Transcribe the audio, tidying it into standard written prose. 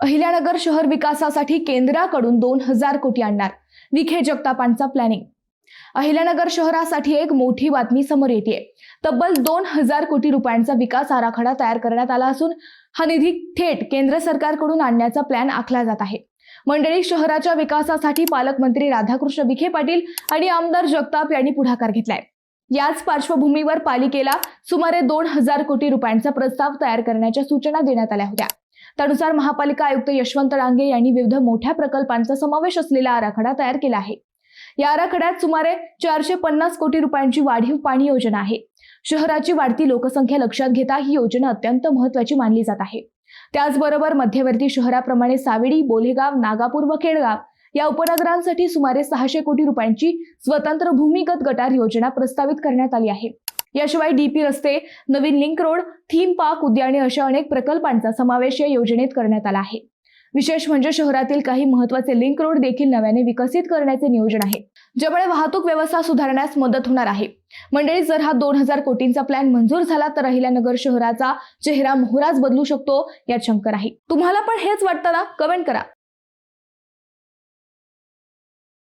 अहिल्यानगर शहर विकासासाठी केंद्राकडून 2000 कोटी आणणार, विखे जगतापांचा प्लॅनिंग। अहिल्यानगर शहरासाठी एक मोठी बातमी समोर येते। तब्बल 2000 कोटी रुपयांचा विकास आराखडा तयार करण्यात आला असून हा निधी थेट केंद्र सरकारकडून आणण्याचा प्लॅन आखला जात आहे। मंडळी, शहराच्या विकासासाठी पालकमंत्री राधाकृष्ण विखे पाटील आणि आमदार जगताप यांनी पुढाकार घेतलाय। याच पार्श्वभूमीवर पालिकेला सुमारे 2000 कोटी रुपयांचा प्रस्ताव तयार करण्याच्या सूचना देण्यात आल्या होत्या। त्यानुसार महापालिका आयुक्त यशवंत रांगे यांनी विविध मोठ्या प्रकल्पांचा समावेश असलेला आराखडा तयार केला आहे। या आराखड्यात सुमारे 450 कोटी रुपयांची वाढीव पाणी योजना आहे। शहराची वाढती लोकसंख्या लक्षात घेता ही योजना अत्यंत महत्त्वाची मानली जात आहे। त्याचबरोबर मध्यवर्ती शहराप्रमाणे सावेडी, बोलेगाव, नागापूर व खेडगाव या उपनगरांसाठी सुमारे 600 कोटी रुपयांची स्वतंत्र भूमिगत गटार योजना प्रस्तावित करण्यात आली आहे। याशिवाय डीपी रस्ते, नवीन लिंक रोड, थीम पार्क, उद्याने अशा अनेक प्रकल्पांचा समावेश या योजनेत करण्यात आला आहे। विशेष म्हणजे शहरातील काही महत्त्वाचे लिंक रोड देखील नव्याने विकसित करण्याचे नियोजन आहे, ज्यामुळे वाहतूक व्यवस्था सुधारण्यास मदत होणार आहे। मंडळी, जर हा 2000 कोटींचा प्लॅन मंजूर झाला तर अहिल्यानगर शहराचा चेहरा मोहराच बदलू शकतो यात शंका नाही। तुम्हाला पण हेच वाटतं ना? कमेंट करा।